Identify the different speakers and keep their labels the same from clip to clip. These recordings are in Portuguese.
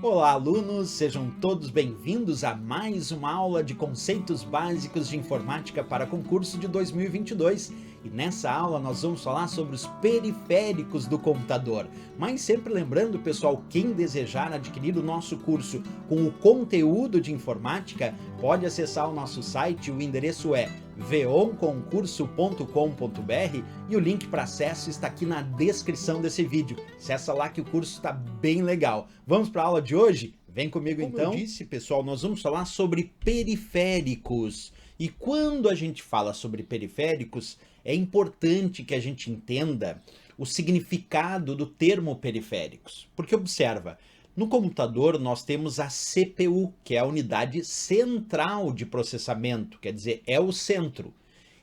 Speaker 1: Olá, alunos! Sejam todos bem-vindos a mais uma aula de conceitos básicos de informática para concurso de 2022. E nessa aula nós vamos falar sobre os periféricos do computador. Mas sempre lembrando, pessoal, quem desejar adquirir o nosso curso com o conteúdo de informática, pode acessar o nosso site, o endereço é veonconcurso.com.br e o link para acesso está aqui na descrição desse vídeo. Acessa lá que o curso está bem legal. Vamos para a aula de hoje? Vem comigo então. Como eu disse, pessoal, nós vamos falar sobre periféricos. E quando a gente fala sobre periféricos, é importante que a gente entenda o significado do termo periféricos. Porque observa, no computador nós temos a CPU, que é a unidade central de processamento, quer dizer, é o centro.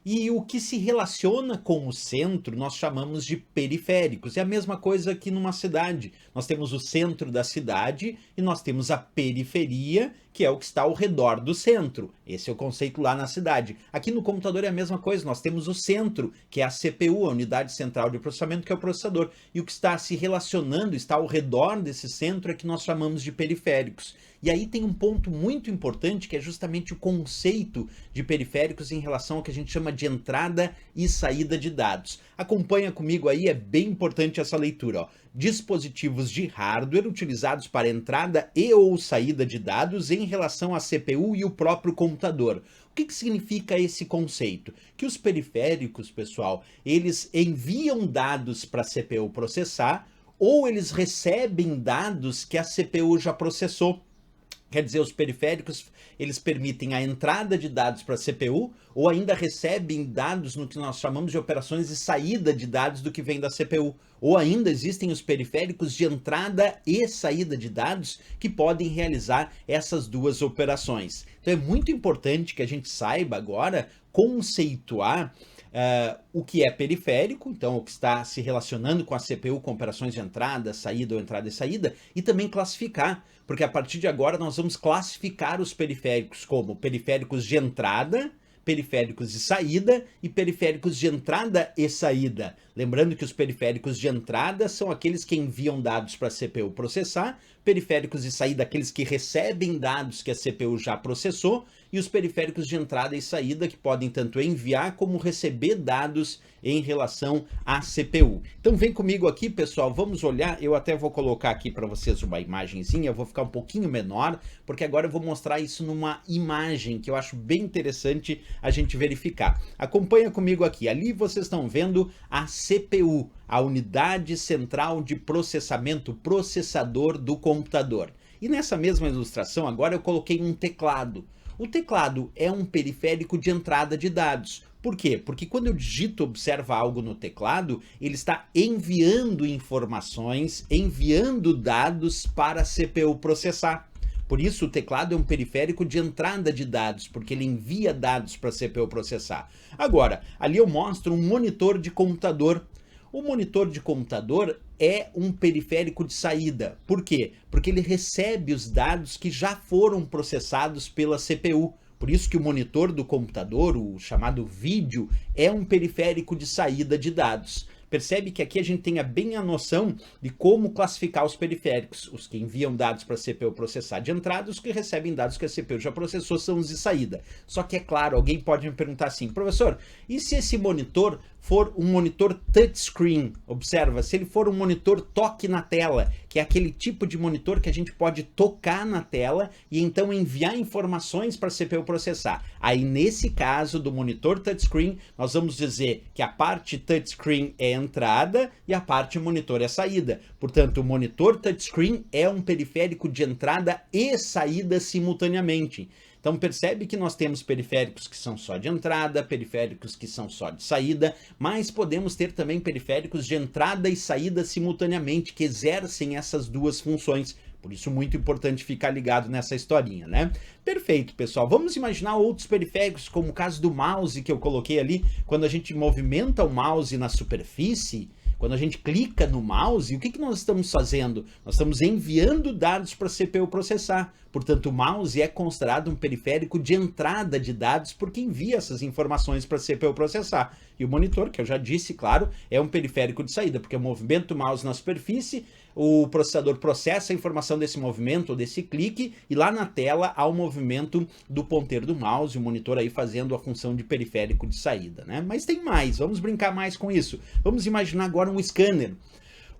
Speaker 1: E o que se relaciona com o centro nós chamamos de periféricos. É a mesma coisa que numa cidade. Nós temos o centro da cidade e nós temos a periferia, que é o que está ao redor do centro. Esse é o conceito lá na cidade. Aqui no computador é a mesma coisa. Nós temos o centro, que é a CPU, a unidade central de processamento, que é o processador. E o que está se relacionando, está ao redor desse centro, é que nós chamamos de periféricos. E aí tem um ponto muito importante, que é justamente o conceito de periféricos em relação ao que a gente chama de entrada e saída de dados. Acompanha comigo aí, é bem importante essa leitura, ó. Dispositivos de hardware utilizados para entrada e ou saída de dados em relação à CPU e o próprio computador. O que significa esse conceito? Que os periféricos, pessoal, eles enviam dados para a CPU processar ou eles recebem dados que a CPU já processou. Quer dizer, os periféricos, eles permitem a entrada de dados para a CPU ou ainda recebem dados no que nós chamamos de operações de saída de dados do que vem da CPU. Ou ainda existem os periféricos de entrada e saída de dados que podem realizar essas duas operações. Então é muito importante que a gente saiba agora conceituar o que é periférico, então o que está se relacionando com a CPU, com operações de entrada, saída ou entrada e saída, e também classificar, porque a partir de agora nós vamos classificar os periféricos como periféricos de entrada, periféricos de saída e periféricos de entrada e saída. Lembrando que os periféricos de entrada são aqueles que enviam dados para a CPU processar, periféricos de saída aqueles que recebem dados que a CPU já processou, e os periféricos de entrada e saída que podem tanto enviar como receber dados em relação à CPU. Então vem comigo aqui, pessoal, vamos olhar, eu até vou colocar aqui para vocês uma imagenzinha, eu vou ficar um pouquinho menor, porque agora eu vou mostrar isso numa imagem que eu acho bem interessante a gente verificar. Acompanha comigo aqui, ali vocês estão vendo a CPU, a unidade central de processamento, processador do computador. E nessa mesma ilustração agora eu coloquei um teclado. O teclado é um periférico de entrada de dados. Por quê? Porque quando eu digito, observa algo no teclado, ele está enviando informações, enviando dados para a CPU processar. Por isso o teclado é um periférico de entrada de dados, porque ele envia dados para a CPU processar. Agora, ali eu mostro um monitor de computador. O monitor de computador é um periférico de saída. Por quê? Porque ele recebe os dados que já foram processados pela CPU. Por isso que o monitor do computador, o chamado vídeo, é um periférico de saída de dados. Percebe que aqui a gente tenha bem a noção de como classificar os periféricos. Os que enviam dados para a CPU processar de entrada, os que recebem dados que a CPU já processou são os de saída. Só que é claro, alguém pode me perguntar assim, professor, e se esse monitor for um monitor touchscreen? Observa, se ele for um monitor toque na tela, que é aquele tipo de monitor que a gente pode tocar na tela e então enviar informações para a CPU processar. Aí nesse caso do monitor touchscreen, nós vamos dizer que a parte touchscreen é entrada e a parte monitor é saída. Portanto, o monitor touchscreen é um periférico de entrada e saída simultaneamente. Então percebe que nós temos periféricos que são só de entrada, periféricos que são só de saída, mas podemos ter também periféricos de entrada e saída simultaneamente, que exercem essas duas funções. Por isso, muito importante ficar ligado nessa historinha, né? Perfeito, pessoal. Vamos imaginar outros periféricos, como o caso do mouse que eu coloquei ali. Quando a gente movimenta o mouse na superfície, quando a gente clica no mouse, o que nós estamos fazendo? Nós estamos enviando dados para a CPU processar. Portanto, o mouse é considerado um periférico de entrada de dados porque envia essas informações para a CPU processar. E o monitor, que eu já disse, claro, é um periférico de saída, porque eu movimento o mouse na superfície, o processador processa a informação desse movimento ou desse clique e lá na tela há o movimento do ponteiro do mouse, o monitor aí fazendo a função de periférico de saída, né? Mas tem mais, vamos brincar mais com isso. Vamos imaginar agora um scanner.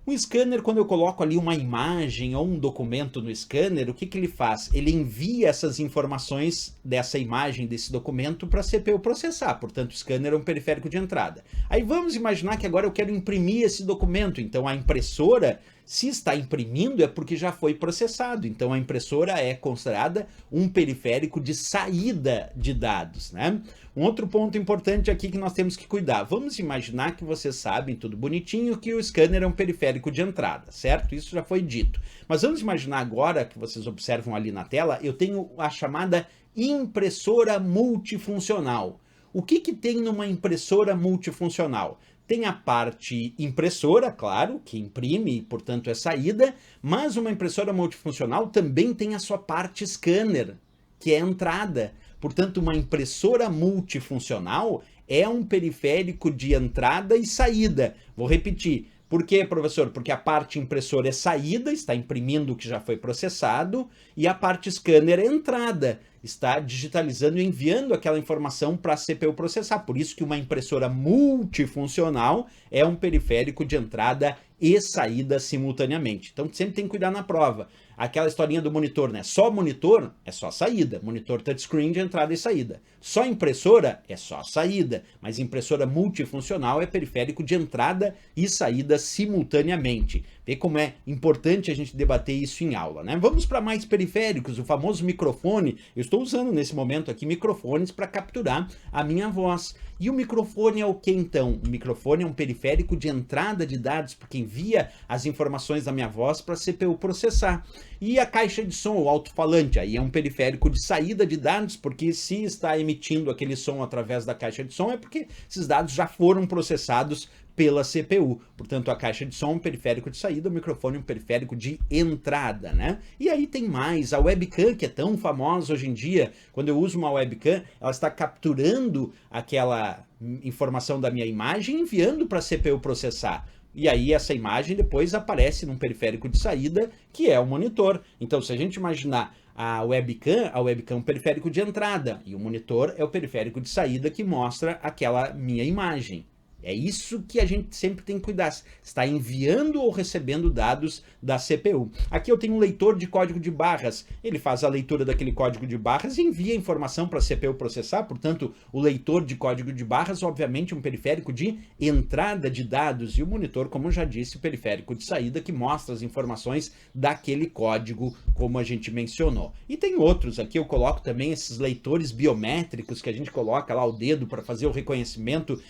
Speaker 1: Um scanner, quando eu coloco ali uma imagem ou um documento no scanner, o que ele faz? Ele envia essas informações dessa imagem, desse documento, para a CPU processar. Portanto, o scanner é um periférico de entrada. Aí vamos imaginar que agora eu quero imprimir esse documento. Então, a impressora, se está imprimindo, é porque já foi processado. Então, a impressora é considerada um periférico de saída de dados, né? Um outro ponto importante aqui que nós temos que cuidar. Vamos imaginar que vocês sabem, tudo bonitinho, que o scanner é um periférico de entrada, certo? Isso já foi dito. Mas vamos imaginar agora, que vocês observam ali na tela, eu tenho a chamada impressora multifuncional. O que tem numa impressora multifuncional? Tem a parte impressora, claro, que imprime e, portanto, é saída, mas uma impressora multifuncional também tem a sua parte scanner, que é entrada. Portanto, uma impressora multifuncional é um periférico de entrada e saída. Vou repetir. Por quê, professor? Porque a parte impressora é saída, está imprimindo o que já foi processado, e a parte scanner é entrada, está digitalizando e enviando aquela informação para a CPU processar. Por isso que uma impressora multifuncional é um periférico de entrada e saída simultaneamente. Então sempre tem que cuidar na prova. Aquela historinha do monitor, né? Só monitor é só saída. Monitor touchscreen de entrada e saída. Só impressora é só saída. Mas impressora multifuncional é periférico de entrada e saída simultaneamente. Vê como é importante a gente debater isso em aula, né? Vamos para mais periféricos, o famoso microfone. Eu estou usando nesse momento aqui microfones para capturar a minha voz. E o microfone é o que então? O microfone é um periférico de entrada de dados, porque envia as informações da minha voz para a CPU processar. E a caixa de som, o alto-falante, aí é um periférico de saída de dados, porque se está emitindo aquele som através da caixa de som, é porque esses dados já foram processados pela CPU. Portanto, a caixa de som é um periférico de saída, o microfone é um periférico de entrada, né? E aí tem mais, a webcam, que é tão famosa hoje em dia. Quando eu uso uma webcam, ela está capturando aquela informação da minha imagem e enviando para a CPU processar. E aí essa imagem depois aparece num periférico de saída, que é o monitor. Então, se a gente imaginar a webcam é um periférico de entrada, e o monitor é o periférico de saída que mostra aquela minha imagem. É isso que a gente sempre tem que cuidar. Está enviando ou recebendo dados da CPU. Aqui eu tenho um leitor de código de barras. Ele faz a leitura daquele código de barras e envia a informação para a CPU processar. Portanto, o leitor de código de barras, obviamente, é um periférico de entrada de dados. E o monitor, como eu já disse, o periférico de saída que mostra as informações daquele código, como a gente mencionou. E tem outros. Aqui eu coloco também esses leitores biométricos que a gente coloca lá o dedo para fazer o reconhecimento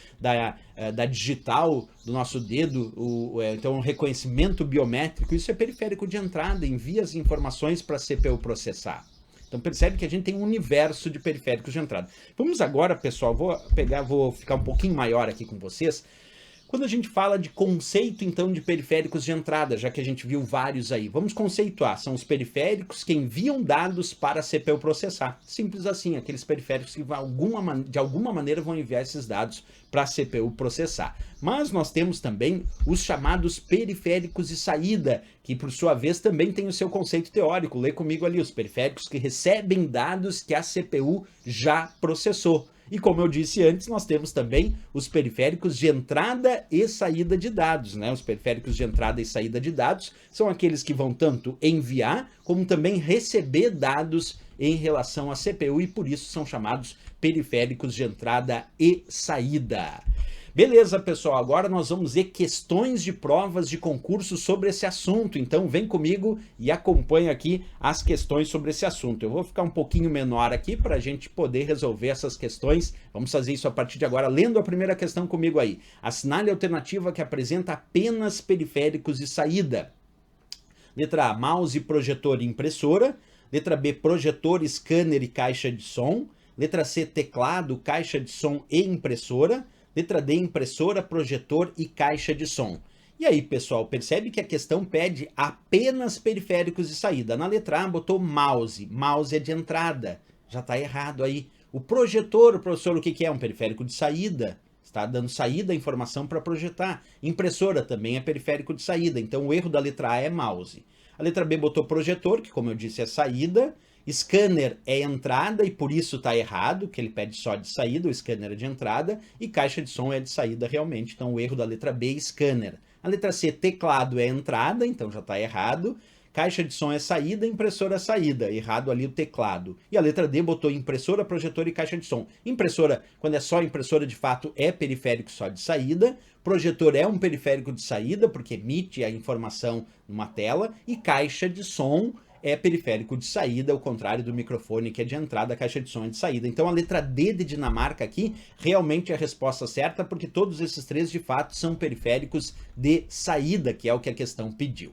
Speaker 1: da digital do nosso dedo, então um reconhecimento biométrico. Isso é periférico de entrada, envia as informações para a CPU processar. Então percebe que a gente tem um universo de periféricos de entrada. Vamos agora, pessoal, vou ficar um pouquinho maior aqui com vocês. Quando a gente fala de conceito, então, de periféricos de entrada, já que a gente viu vários aí, vamos conceituar. São os periféricos que enviam dados para a CPU processar. Simples assim, aqueles periféricos que de alguma maneira vão enviar esses dados para a CPU processar. Mas nós temos também os chamados periféricos de saída, que por sua vez também tem o seu conceito teórico. Lê comigo ali, os periféricos que recebem dados que a CPU já processou. E como eu disse antes, nós temos também os periféricos de entrada e saída de dados, né? Os periféricos de entrada e saída de dados são aqueles que vão tanto enviar como também receber dados em relação à CPU e por isso são chamados periféricos de entrada e saída. Beleza, pessoal, agora nós vamos ver questões de provas de concurso sobre esse assunto, então vem comigo e acompanha aqui as questões sobre esse assunto. Eu vou ficar um pouquinho menor aqui para a gente poder resolver essas questões. Vamos fazer isso a partir de agora, lendo a primeira questão comigo aí. Assinale a alternativa que apresenta apenas periféricos de saída. Letra A, mouse, projetor e impressora. Letra B, projetor, scanner e caixa de som. Letra C, teclado, caixa de som e impressora. Letra D, impressora, projetor e caixa de som. E aí, pessoal, percebe que a questão pede apenas periféricos de saída. Na letra A botou mouse. Mouse é de entrada. Já está errado aí. O projetor, professor, o que é? Um periférico de saída. está dando saída à informação para projetar. Impressora também é periférico de saída, então o erro da letra A é mouse. A letra B botou projetor, que como eu disse é saída. Scanner é entrada e por isso está errado, que ele pede só de saída, o scanner é de entrada, e caixa de som é de saída realmente, então o erro da letra B é scanner. A letra C, teclado é entrada, então já está errado. Caixa de som é saída, impressora é saída, errado ali o teclado. E a letra D botou impressora, projetor e caixa de som. Impressora, quando é só impressora de fato, é periférico só de saída. Projetor é um periférico de saída, porque emite a informação numa tela. E caixa de som é periférico de saída, ao contrário do microfone que é de entrada, a caixa de som é de saída. Então a letra D de Dinamarca aqui realmente é a resposta certa, porque todos esses três de fato são periféricos de saída, que é o que a questão pediu.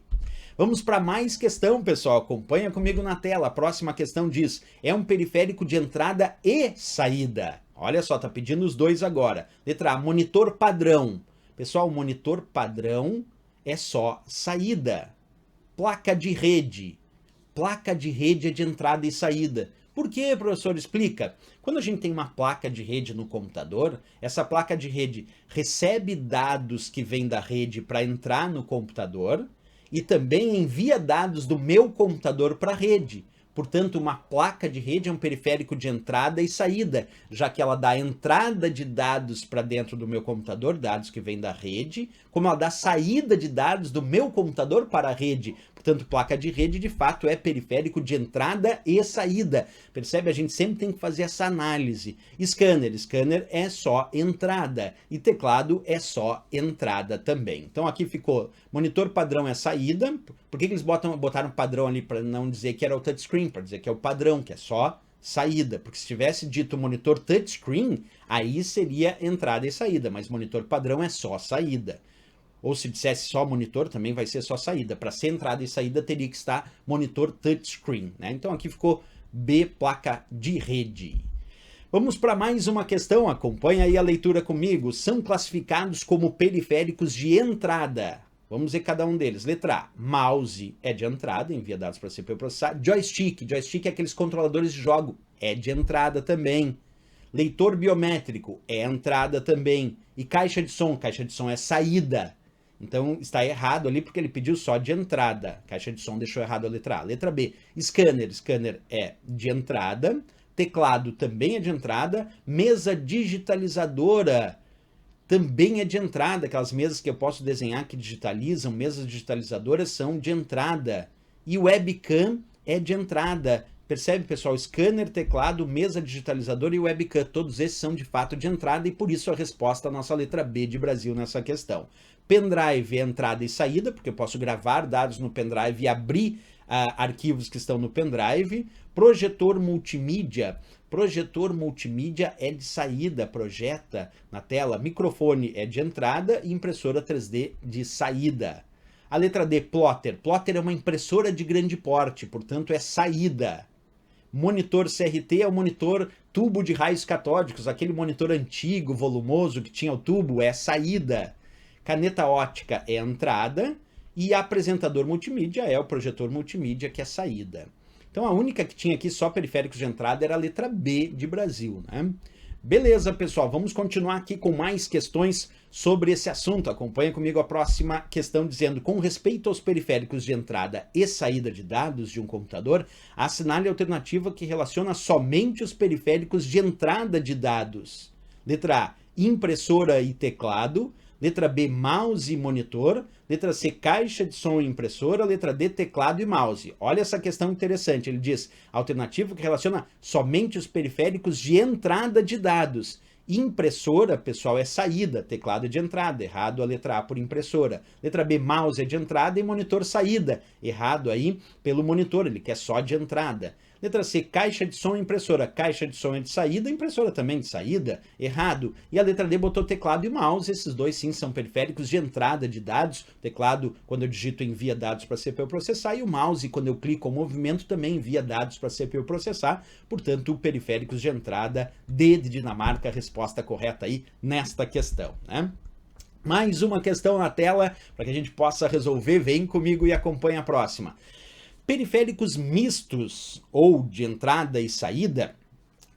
Speaker 1: Vamos para mais questão, pessoal. Acompanha comigo na tela. A próxima questão diz: é um periférico de entrada e saída. Olha só, tá pedindo os dois agora. Letra A, monitor padrão. Pessoal, monitor padrão é só saída. Placa de rede. Placa de rede é de entrada e saída. Por quê, professor? Explica. Quando a gente tem uma placa de rede no computador, essa placa de rede recebe dados que vêm da rede para entrar no computador e também envia dados do meu computador para a rede. Portanto, uma placa de rede é um periférico de entrada e saída, já que ela dá entrada de dados para dentro do meu computador, dados que vêm da rede, como ela dá saída de dados do meu computador para a rede. Portanto, placa de rede, de fato, é periférico de entrada e saída. Percebe? A gente sempre tem que fazer essa análise. Scanner. Scanner é só entrada. E teclado é só entrada também. Então, aqui ficou monitor padrão é saída. Por que eles botaram padrão ali para não dizer que era o touchscreen? Para dizer que é o padrão, que é só saída. Porque se tivesse dito monitor touchscreen, aí seria entrada e saída. Mas monitor padrão é só saída. Ou se dissesse só monitor, também vai ser só saída. Para ser entrada e saída, teria que estar monitor touchscreen, né? Então aqui ficou B, placa de rede. Vamos para mais uma questão, acompanha aí a leitura comigo. São classificados como periféricos de entrada. Vamos ver cada um deles. Letra A, mouse é de entrada, envia dados para a CPU processar. Joystick, joystick é aqueles controladores de jogo, é de entrada também. Leitor biométrico é entrada também. E caixa de som é saída. Então está errado ali porque ele pediu só de entrada. Caixa de som deixou errado a letra A. Letra B, scanner. Scanner é de entrada. Teclado também é de entrada. Mesa digitalizadora também é de entrada. Aquelas mesas que eu posso desenhar que digitalizam, mesas digitalizadoras são de entrada. E webcam é de entrada. Percebe, pessoal? Scanner, teclado, mesa digitalizadora e webcam. Todos esses são de fato de entrada e por isso a resposta à nossa letra B de Brasil nessa questão. Pendrive é entrada e saída, porque eu posso gravar dados no pendrive e abrir arquivos que estão no pendrive. Projetor multimídia. Projetor multimídia é de saída, projeta na tela. Microfone é de entrada e impressora 3D de saída. A letra D, plotter. Plotter é uma impressora de grande porte, portanto é saída. Monitor CRT é o monitor tubo de raios catódicos, aquele monitor antigo, volumoso, que tinha o tubo, é saída. Caneta ótica é entrada e apresentador multimídia é o projetor multimídia, que é saída. Então a única que tinha aqui só periféricos de entrada era a letra B de Brasil, né? Beleza, pessoal, vamos continuar aqui com mais questões sobre esse assunto. Acompanha comigo a próxima questão dizendo: com respeito aos periféricos de entrada e saída de dados de um computador, assinale a alternativa que relaciona somente os periféricos de entrada de dados. Letra A, impressora e teclado. Letra B, mouse e monitor. Letra C, caixa de som e impressora. Letra D, teclado e mouse. Olha essa questão interessante. Ele diz, alternativa que relaciona somente os periféricos de entrada de dados. Impressora, pessoal, é saída. Teclado é de entrada. Errado a letra A por impressora. Letra B, mouse é de entrada e monitor saída. Errado aí pelo monitor. Ele quer só de entrada. Letra C, caixa de som e impressora. Caixa de som é de saída, impressora também de saída. Errado. E a letra D botou teclado e mouse. Esses dois sim são periféricos de entrada de dados. Teclado, quando eu digito, envia dados para a CPU processar. E o mouse, quando eu clico o movimento, também envia dados para a CPU processar. Portanto, periféricos de entrada D de Dinamarca. Resposta correta aí nesta questão, né? Mais uma questão na tela para que a gente possa resolver. Vem comigo e acompanha a próxima. Periféricos mistos ou de entrada e saída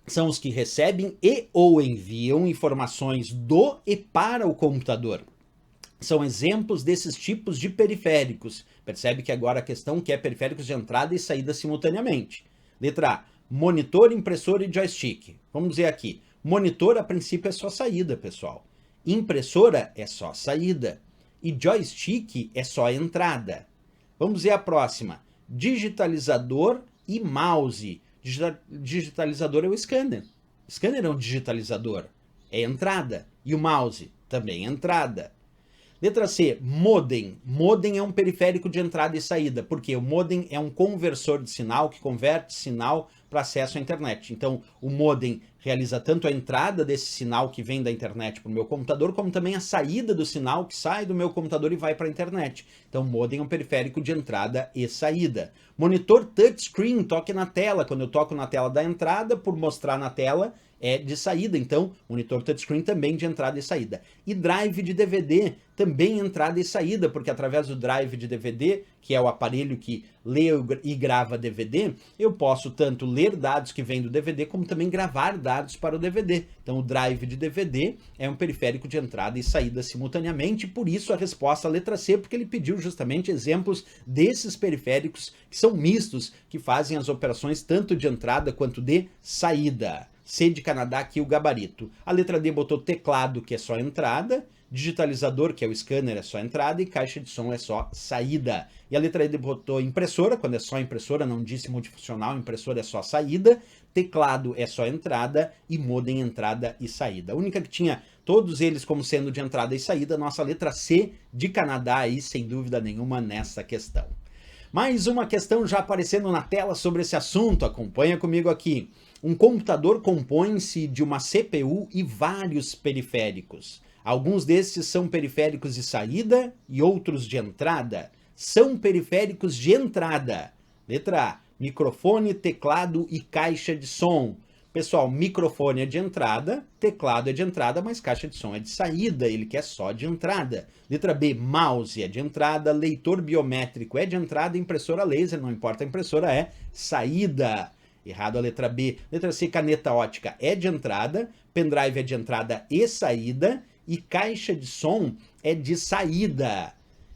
Speaker 1: são os que recebem e ou enviam informações do e para o computador. São exemplos desses tipos de periféricos. Percebe que agora a questão que é periféricos de entrada e saída simultaneamente. Letra A, monitor, impressora e joystick. Vamos dizer aqui, monitor a princípio é só saída, pessoal. Impressora é só saída. E joystick é só entrada. Vamos ver a próxima, digitalizador e mouse. Digitalizador é o scanner. Scanner é um digitalizador, é entrada. E o mouse também é entrada. Letra C, modem. Modem é um periférico de entrada e saída, porque o modem é um conversor de sinal que converte sinal para acesso à internet. Então, o modem realiza tanto a entrada desse sinal que vem da internet para o meu computador, como também a saída do sinal que sai do meu computador e vai para a internet. Então, o modem é um periférico de entrada e saída. Monitor touchscreen, toque na tela. Quando eu toco na tela da entrada, por mostrar na tela, é de saída, então monitor touchscreen também de entrada e saída. E drive de DVD, também entrada e saída, porque através do drive de DVD, que é o aparelho que lê e grava DVD, eu posso tanto ler dados que vêm do DVD, como também gravar dados para o DVD. Então o drive de DVD é um periférico de entrada e saída simultaneamente, por isso a resposta a letra C, porque ele pediu justamente exemplos desses periféricos que são mistos, que fazem as operações tanto de entrada quanto de saída. C de Canadá, aqui o gabarito. A letra D botou teclado, que é só entrada, digitalizador, que é o scanner, é só entrada, e caixa de som é só saída. E a letra E botou impressora, quando é só impressora, não disse multifuncional, impressora é só saída, teclado é só entrada, e modem entrada e saída. A única que tinha todos eles como sendo de entrada e saída, nossa letra C de Canadá, aí, sem dúvida nenhuma, nessa questão. Mais uma questão já aparecendo na tela sobre esse assunto, acompanha comigo aqui. Um computador compõe-se de uma CPU e vários periféricos. Alguns desses são periféricos de saída e outros de entrada. São periféricos de entrada. Letra A, microfone, teclado e caixa de som. Pessoal, microfone é de entrada, teclado é de entrada, mas caixa de som é de saída, ele quer só de entrada. Letra B, mouse é de entrada, leitor biométrico é de entrada, impressora laser, não importa a impressora, é saída. Errado a letra B. Letra C, caneta ótica é de entrada, pendrive é de entrada e saída, e caixa de som é de saída.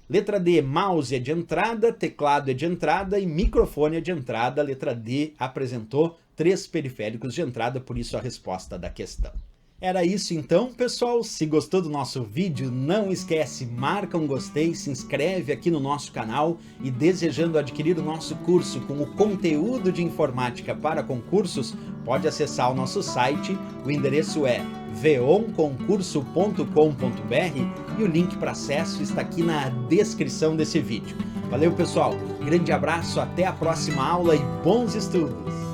Speaker 1: Letra D, mouse é de entrada, teclado é de entrada e microfone é de entrada. Letra D apresentou 3 periféricos de entrada, por isso a resposta da questão. Era isso então, pessoal. Se gostou do nosso vídeo, não esquece, marca um gostei, se inscreve aqui no nosso canal e desejando adquirir o nosso curso com o conteúdo de informática para concursos, pode acessar o nosso site, o endereço é veonconcurso.com.br e o link para acesso está aqui na descrição desse vídeo. Valeu, pessoal, grande abraço, até a próxima aula e bons estudos!